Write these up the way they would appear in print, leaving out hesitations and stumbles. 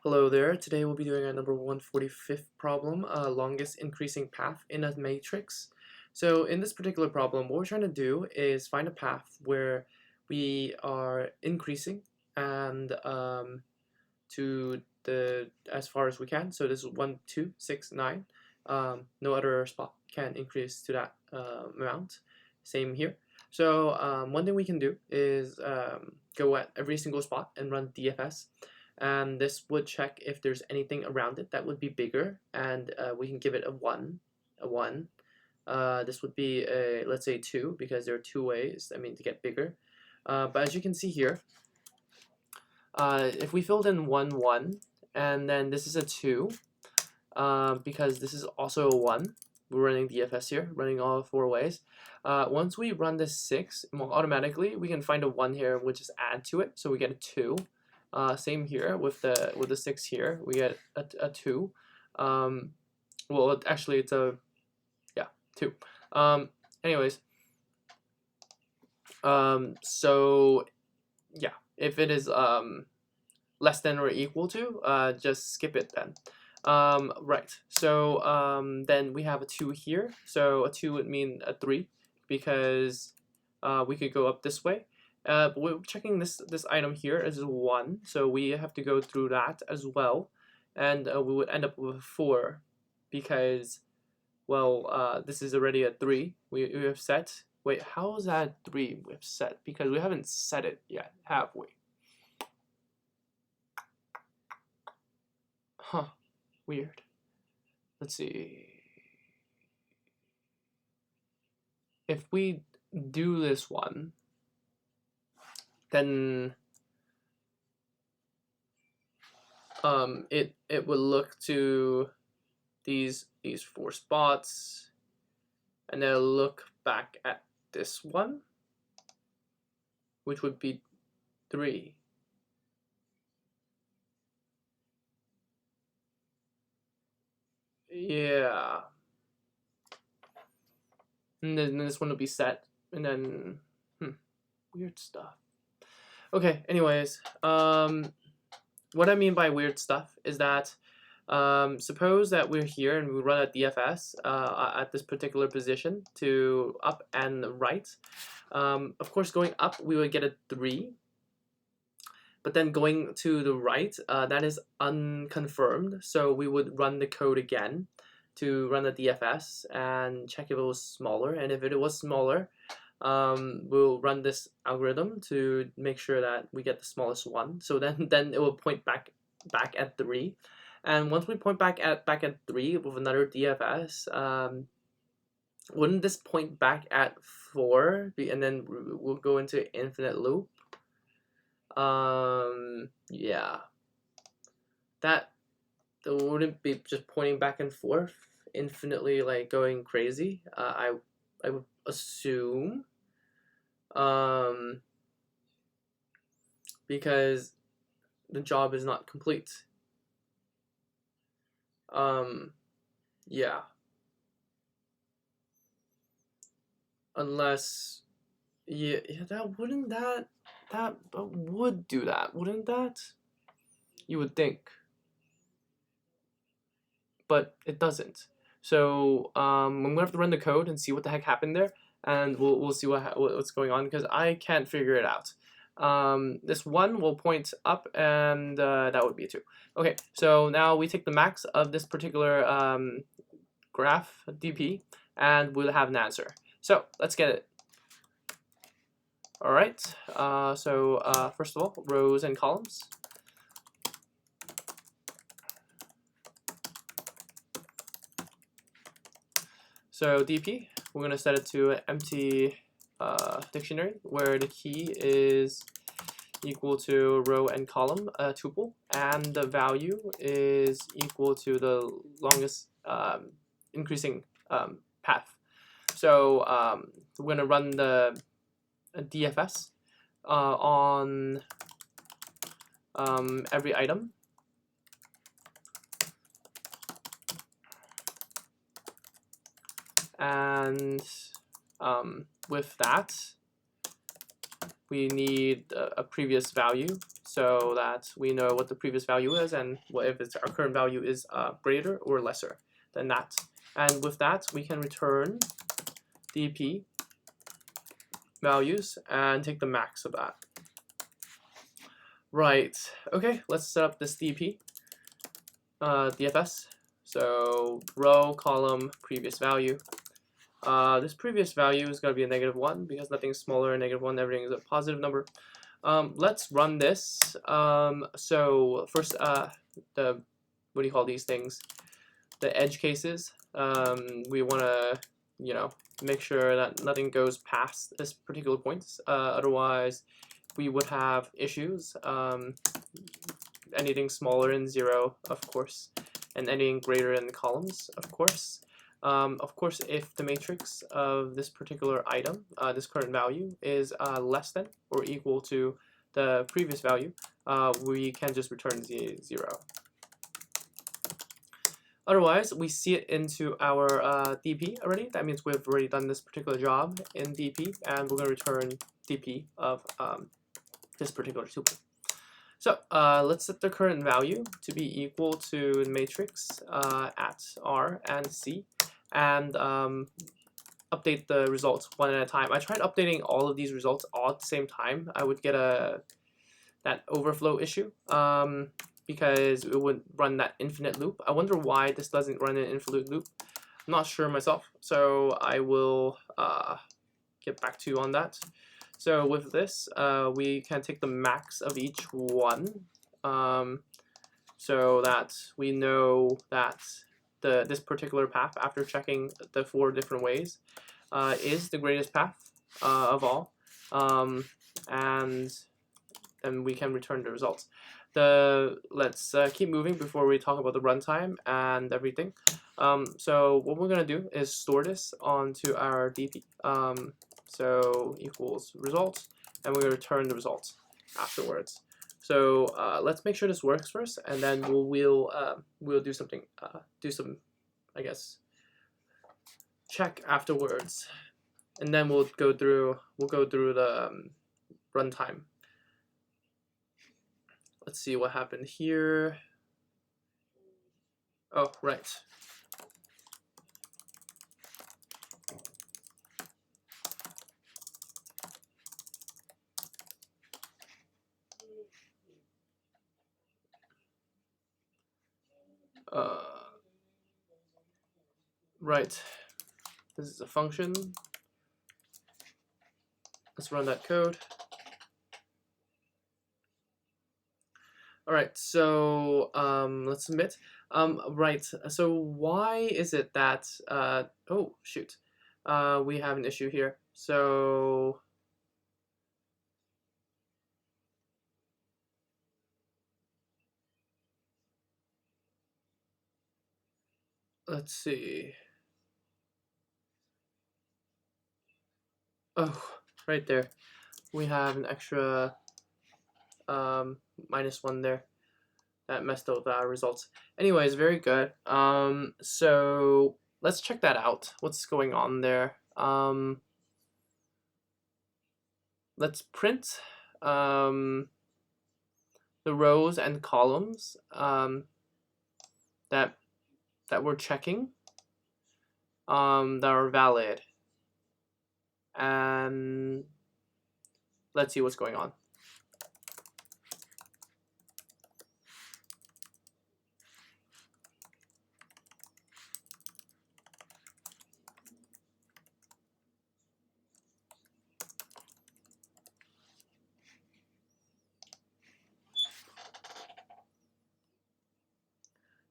Hello there. Today we'll be doing our number 145th problem, longest increasing path in a matrix. So in this particular problem, what we're trying to do is find a path where we are increasing and to the as far as we can. So this is 1, 2, 6, 9. No other spot can increase to that amount. Same here. So one thing we can do is go at every single spot and run DFS. And this would check if there's anything around it that would be bigger, and we can give it a 1. This would be a, let's say 2, because there are two ways, to get bigger. But as you can see here, if we filled in 1, 1, and then this is a 2, because this is also a 1, we're running DFS here, running all 4 ways. Once we run this 6, automatically we can find a 1 here, and we'll just add to it, so we get a 2. Same here with the 6 here, we get a 2. Well, actually it's a 2. Anyways, so yeah, if it is less than or equal to, just skip it then. Right, so then we have a 2 here, so a 2 would mean a 3, because we could go up this way. But we're checking this item here as a 1, so we have to go through that as well, and we would end up with a 4, because, well, this is already a 3 we have set. Wait, how is that 3 we have set? Because we haven't set it yet, have we? Huh, weird. Let's see. If we do this one, then it would look to these 4 spots, and then look back at this one, which would be 3. Yeah, and then this one will be set, and then weird stuff. Okay, anyways, what I mean by weird stuff is that suppose that we're here and we run a DFS at this particular position to up and right. Of course, going up we would get a 3, but then going to the right, that is unconfirmed, so we would run the code again to run the DFS and check if it was smaller, and if it was smaller, we'll run this algorithm to make sure that we get the smallest one. So then it will point back at 3, and once we point back at 3 with another DFS, wouldn't this point back at 4, and then we'll go into infinite loop? Yeah, that wouldn't be just pointing back and forth infinitely, like going crazy. I would assume, because the job is not complete. Yeah, unless, yeah, that would do that, wouldn't that? You would think, but it doesn't. So I'm gonna have to run the code and see what the heck happened there, and we'll see what's going on, because I can't figure it out. This 1 will point up, and that would be a 2. Okay, so now we take the max of this particular graph dp, and we'll have an answer. So let's get it. All right. So first of all, rows and columns. So dp, we're going to set it to an empty dictionary where the key is equal to row and column tuple, and the value is equal to the longest increasing path. So we're going to run the DFS on every item. And with that, we need a previous value. so that we know what the previous value is and what if our current value is greater or lesser than that. And with that, we can return DP values and take the max of that. Right, okay, let's set up this DP, DFS. So row, column, previous value. This previous value is going to be a -1 because nothing's smaller than -1, everything is a positive number. Let's run this. So first, what do you call these things? The edge cases. We want to, make sure that nothing goes past this particular point. Otherwise, we would have issues. Anything smaller than 0, of course, and anything greater than columns, of course. Of course, if the matrix of this particular item, this current value, is less than or equal to the previous value, we can just return 0. Otherwise, we see it into our DP already. That means we've already done this particular job in DP, and we're going to return DP of this particular tuple. So let's set the current value to be equal to the matrix at R and C, and update the results one at a time. I tried updating all of these results all at the same time. I would get that overflow issue because it would run that infinite loop. I wonder why this doesn't run an infinite loop. I'm not sure myself, so I will get back to you on that. So with this, we can take the max of each one, so that we know that this particular path, after checking the 4 different ways, is the greatest path of all, and then we can return the results. Let's keep moving before we talk about the runtime and everything. So what we're gonna do is store this onto our DP. So equals results, and we're gonna return the results afterwards. So let's make sure this works first, and then we'll do something, I guess, check afterwards, and then we'll go through the runtime. Let's see what happened here. Oh, right. Right. This is a function. Let's run that code. All right, so let's submit. Right, so why is it that, oh, shoot, we have an issue here. So let's see. Oh, right there. We have an extra -1 there. That messed up our results. Anyways, very good. So let's check that out. What's going on there? Let's print the rows and columns that we're checking that are valid, and let's see what's going on.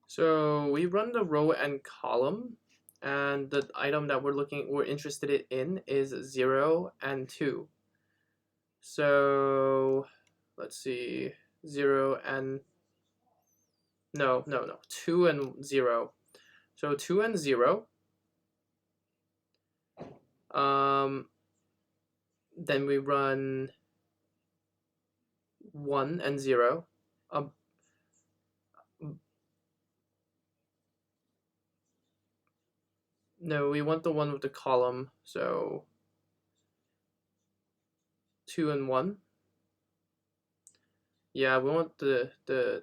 So we run the row and column, and the item that we're interested in is 0 and 2. So let's see, 0 and no, 2 and 0. So 2 and 0. Then we run 1 and 0. No, we want the one with the column, so 2 and 1. Yeah, we want the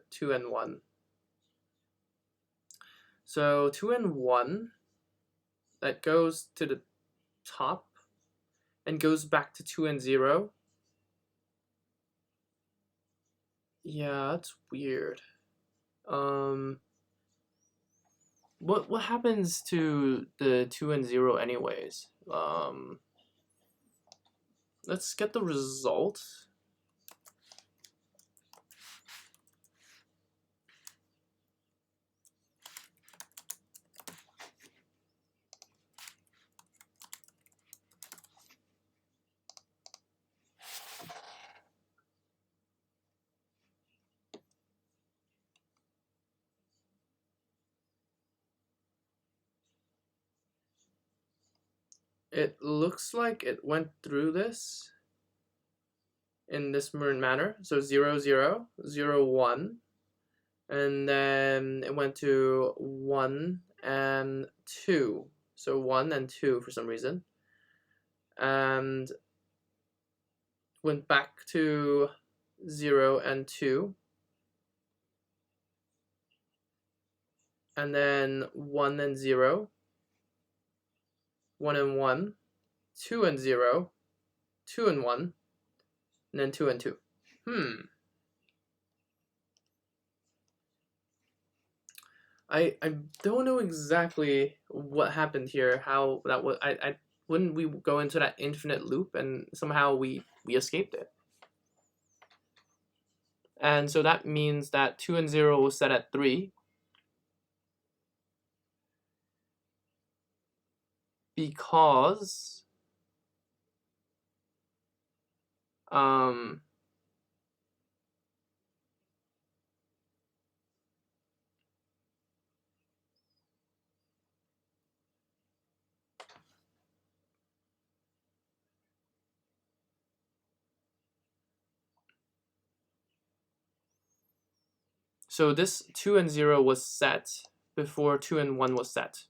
2 and 1. So 2 and 1, that goes to the top and goes back to 2 and 0. Yeah, that's weird. What happens to the 2 and 0 anyways? Let's get the result. It looks like it went through this in this manner. So 0, 0, 0, 1, and then it went to 1 and 2. So 1 and 2 for some reason. And went back to 0 and 2. And then 1 and 0. 1 and 1. 2 and 0. 2 and 1. And then 2 and 2. I don't know exactly what happened here, how that was. I wouldn't we go into that infinite loop and somehow we escaped it. And so that means that 2 and 0 was set at 3 because so this 2 and 0 was set before 2 and 1 was set.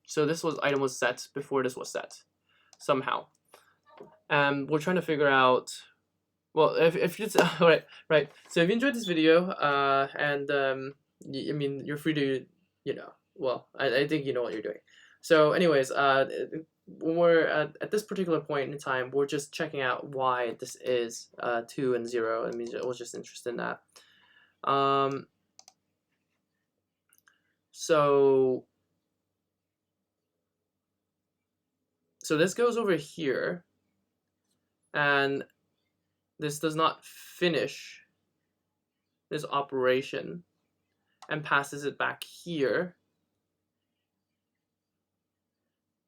So this item was set before this was set, somehow. And we're trying to figure out. Well, if it's right. So if you enjoyed this video, and I mean, you're free to, well, I think you know what you're doing. So, anyways, when we're at this particular point in time, we're just checking out why this is 2 and 0. I mean, I was just interested in that. So this goes over here, and this does not finish this operation and passes it back here.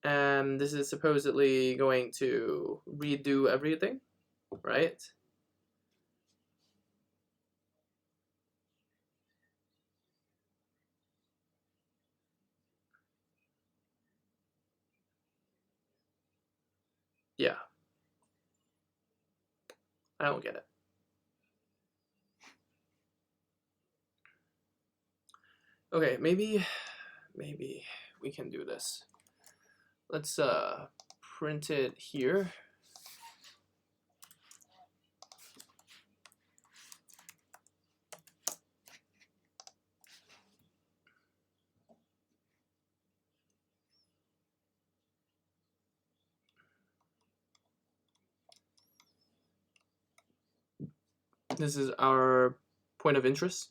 And this is supposedly going to redo everything, right? Yeah. I don't get it. Okay, maybe we can do this. Let's print it here. This is our point of interest.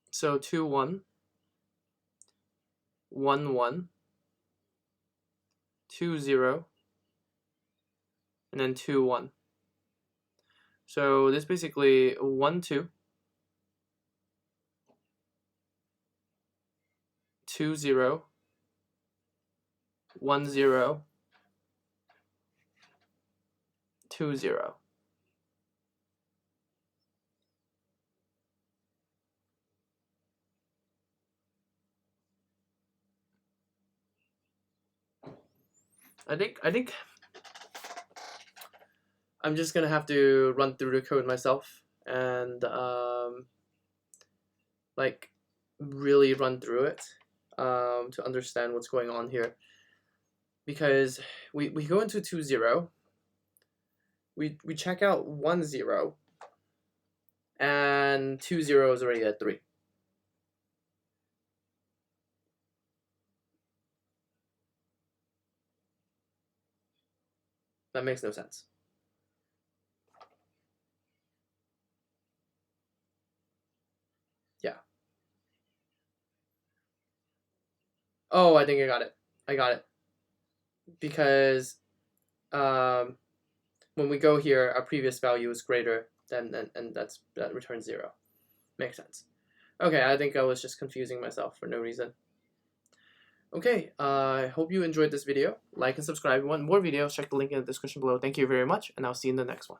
So 2, 1, 1, 1, 2, 0, and then 2, 1. So this basically 1, 2, 2, 0, 1, 0, 2, 0. I think I'm just gonna have to run through the code myself and like really run through it to understand what's going on here, because we go into 2 0, we check out 1 0, and 2 0 is already at 3. That makes no sense. Yeah. Oh, I think I got it. I got it. Because when we go here, our previous value is greater than, and that returns 0. Makes sense. Okay, I think I was just confusing myself for no reason. Okay, I hope you enjoyed this video. Like and subscribe. If you want more videos, check the link in the description below. Thank you very much, and I'll see you in the next one.